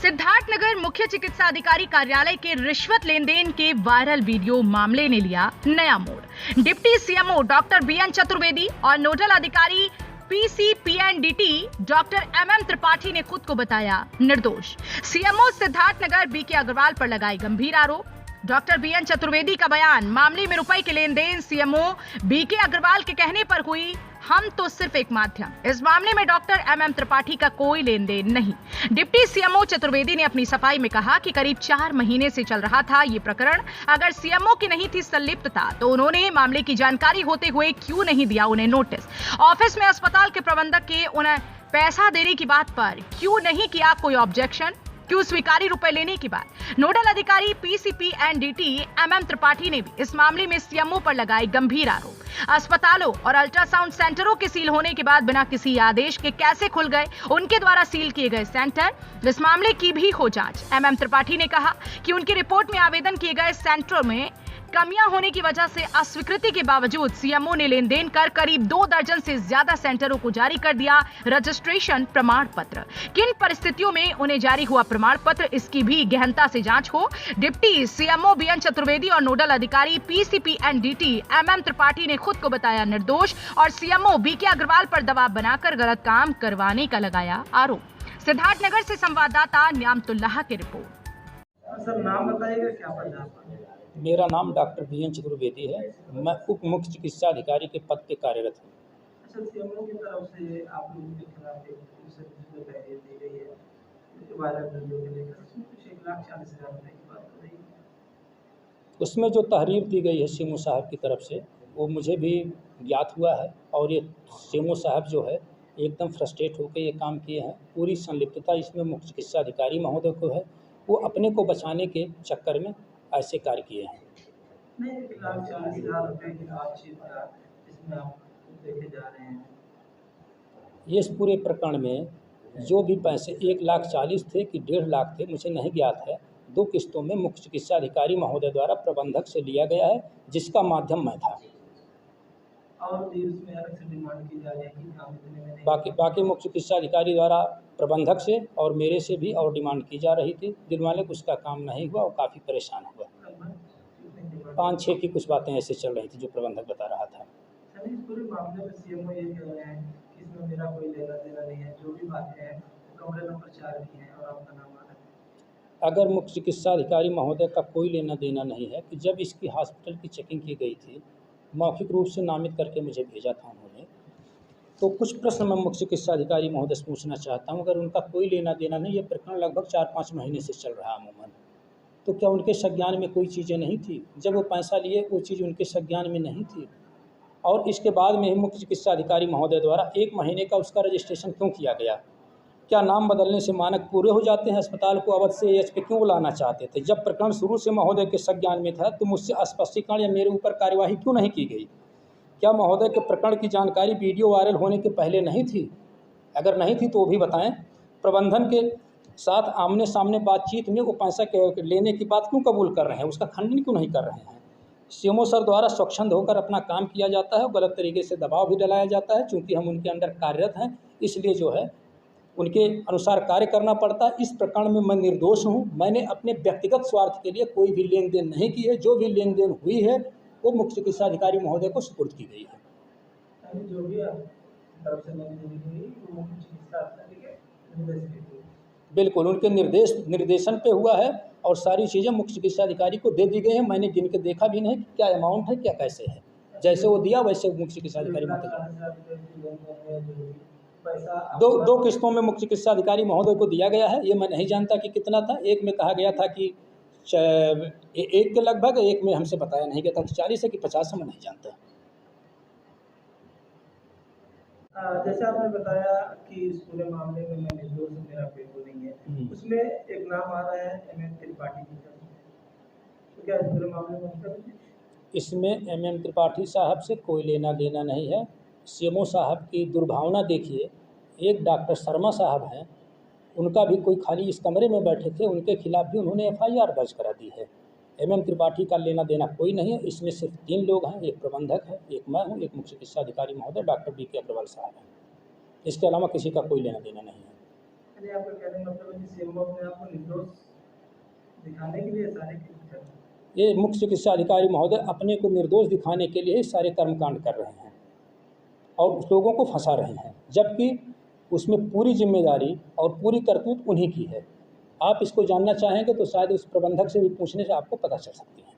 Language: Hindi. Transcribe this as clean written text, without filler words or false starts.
सिद्धार्थनगर मुख्य चिकित्सा अधिकारी कार्यालय के रिश्वत लेन देन के वायरल वीडियो मामले ने लिया नया मोड़। Deputy CMO doctor BN Chaturvedi और नोडल अधिकारी पीसीपीएनडीटी डॉक्टर एमएम त्रिपाठी ने खुद को बताया निर्दोष। सीएमओ सिद्धार्थनगर बीके अग्रवाल पर लगाए गंभीर आरोप। डॉक्टर बीएन चतुर्वेदी का बयान, मामले में रुपए के लेन देन सीएमओ बीके अग्रवाल के कहने पर हुई, हम तो सिर्फ एक माध्यम। इस मामले में डॉक्टर एमएम त्रिपाठी का कोई लेन देन नहीं। डिप्टी सीएमओ चतुर्वेदी ने अपनी सफाई में कहा कि करीब 4 महीने से चल रहा था ये प्रकरण। अगर सीएमओ की नहीं थी संलिप्तता तो उन्होंने मामले की जानकारी होते हुए क्यों नहीं दिया उन्हें नोटिस। ऑफिस में अस्पताल के प्रबंधक के उन्हें पैसा देने की बात पर क्यों नहीं किया कोई ऑब्जेक्शन, क्यों स्वीकारी रुपए लेने की बात। नोडल अधिकारी पीसीपीएनडीटी एमएम त्रिपाठी ने भी इस मामले में सीएमओ पर लगाए गंभीर आरोप। अस्पतालों और अल्ट्रासाउंड सेंटरों के सील होने के बाद बिना किसी आदेश के कैसे खुल गए उनके द्वारा सील किए गए सेंटर, इस मामले की भी हो जांच। एमएम त्रिपाठी ने कहा कि उनकी रिपोर्ट में आवेदन किए गए सेंटरों में कमियां होने की वजह से अस्वीकृति के बावजूद सीएमओ ने लेन देन कर करीब 2 दर्जन से ज्यादा सेंटरों को जारी कर दिया रजिस्ट्रेशन प्रमाण पत्र। किन परिस्थितियों में उन्हें जारी हुआ प्रमाण पत्र, इसकी भी गहनता से जांच हो। डिप्टी सीएमओ बीएन चतुर्वेदी और नोडल अधिकारी पीसीपीएनडीटी एमएम त्रिपाठी ने खुद को बताया निर्दोष और सीएमओ बीके अग्रवाल पर दबाव बनाकर गलत काम करवाने का लगाया आरोप। सिद्धार्थनगर से संवाददाता न्यामतुल्लाह की रिपोर्ट। सर नाम बताइएगा क्या पद? मेरा नाम डॉक्टर बीएन चतुर्वेदी है। मैं उप मुख्य चिकित्सा अधिकारी के पद पे कार्यरत हूँ। अच्छा, सीएमओ की तरफ से आप लोगों के खिलाफ एक तहरीर दी गई है वायरल वीडियो को लेकर, उसमें कुछ 1,40,000 रुपये की बात हो रही है। उसमें जो तहरीर दी गई है सीएमओ साहब की तरफ से वो मुझे भी ज्ञात हुआ है और ये सीएमओ साहब जो है एकदम फ्रस्ट्रेट होकर ये काम किए हैं। पूरी संलिप्तता इसमें मुख्य चिकित्सा अधिकारी महोदय को है। वो अपने को बचाने के चक्कर में ऐसे कार्य किए हैं। नहीं, 1,40,000 रुपये की बातचीत का इसमें आप देखे जा रहे हैं। ये इस पूरे प्रकरण में जो भी पैसे 1,40,000 थे कि 1.5 लाख थे मुझे नहीं ज्ञात है। 2 किस्तों में मुख्य चिकित्सा अधिकारी महोदय द्वारा प्रबंधक से लिया गया है, जिसका माध्यम मैं था। और भी उसमें अलग से डिमांड की जा रही है कि काम इतने में नहीं। बाकी मुख्य चिकित्सा अधिकारी द्वारा प्रबंधक से और मेरे से भी और डिमांड की जा रही थी। दिन वाले उसका काम नहीं हुआ और काफ़ी परेशान हुआ। 5-6 की कुछ बातें ऐसे चल रही थी जो प्रबंधक बता रहा था। इस पूरे मामले में सीएमओ ये कह रहे हैं कि इसमें मेरा कोई लेना देना नहीं है, जो भी बातें हैं कमरे नंबर 4 की हैं और आपका नाम आ रहा है। अगर मुख्य चिकित्सा अधिकारी महोदय का कोई लेना देना नहीं है कि जब इसकी हॉस्पिटल की चेकिंग की गई थी, मौखिक रूप से नामित करके मुझे भेजा था उन्होंने, तो कुछ प्रश्न मैं मुख्य चिकित्सा अधिकारी महोदय से पूछना चाहता हूँ। अगर उनका कोई लेना देना नहीं, ये प्रकरण लगभग 4-5 महीने से चल रहा अमूमन, तो क्या उनके संज्ञान में कोई चीज़ें नहीं थी? जब वो पैसा लिए वो चीज़ उनके संज्ञान में नहीं थी और इसके बाद में ही मुख्य चिकित्सा अधिकारी महोदय द्वारा 1 महीने का उसका रजिस्ट्रेशन क्यों किया गया? क्या नाम बदलने से मानक पूरे हो जाते हैं? अस्पताल को अवध से एएच पे क्यों बुलाना चाहते थे? जब प्रकरण शुरू से महोदय के संज्ञान में था तो मुझसे स्पष्टीकरण या मेरे ऊपर कार्यवाही क्यों नहीं की गई? क्या महोदय के प्रकरण की जानकारी वीडियो वायरल होने के पहले नहीं थी? अगर नहीं थी तो वो भी बताएं। प्रबंधन के साथ आमने सामने बातचीत में वो पैसा लेने की बात क्यों कबूल कर रहे हैं? उसका खंडन क्यों नहीं कर रहे हैं? सीएमओ सर द्वारा स्वच्छंद होकर अपना काम किया जाता है और गलत तरीके से दबाव भी डालाया जाता है। चूँकि हम उनके अंडर कार्यरत हैं, इसलिए जो है उनके अनुसार कार्य करना पड़ता है। इस प्रकरण में मैं निर्दोष हूँ। मैंने अपने व्यक्तिगत स्वार्थ के लिए कोई भी लेन देन नहीं की है। जो भी लेन देन हुई है वो मुख्य चिकित्सा अधिकारी महोदय को सुपुर्द की गई है। जो भी तरफ से लेन देन हुई वो चिकित्सा अधिकारी के निर्देश पे हुई। बिल्कुल उनके निर्देशन पे हुआ है और सारी चीज़ें मुख्य चिकित्सा अधिकारी को दे दी गई हैं। मैंने गिन के देखा भी नहीं क्या अमाउंट है, क्या कैसे है। जैसे वो दिया वैसे मुख्य चिकित्सा अधिकारी दो किस्तों में मुख्य चिकित्सा अधिकारी महोदय को दिया गया है। ये मैं नहीं जानता कि कितना था। एक में कहा गया था कि 1 के लगभग, एक में हमसे बताया नहीं गया था कि 40 है कि 50 है, मैं नहीं जानता। जैसे आपने बताया कि इस पूरे मामले में मैं निर्दोष हूं, मेरा कोई वो नहीं है, उसमें एक नाम आ रहा है एमएम त्रिपाठी जी का, तो क्या इस पूरे मामले में उनका भी? इसमें एमएम त्रिपाठी साहब से कोई लेना देना नहीं है। सीएमओ साहब की दुर्भावना देखिए। एक डॉक्टर शर्मा साहब हैं, उनका भी कोई खाली इस कमरे में बैठे थे, उनके खिलाफ भी उन्होंने एफआईआर दर्ज करा दी है। एमएम त्रिपाठी का लेना देना कोई नहीं है। इसमें सिर्फ 3 लोग हैं, एक प्रबंधक है, एक मैं हूँ, एक मुख्य चिकित्सा अधिकारी महोदय डॉक्टर बीके अग्रवाल साहब हैं। इसके अलावा किसी का कोई लेना देना नहीं है। यानी आपका कहने का मतलब है कि सीएमओ अपने आप को निर्दोष दिखाने के लिए सारे काम कर रहे हैं। ये मुख्य चिकित्सा अधिकारी महोदय अपने को निर्दोष दिखाने के लिए सारे कर्मकांड कर रहे हैं और उस लोगों को फंसा रहे हैं, जबकि उसमें पूरी जिम्मेदारी और पूरी करतूत उन्हीं की है। आप इसको जानना चाहेंगे तो शायद उस प्रबंधक से भी पूछने से आपको पता चल सकती है।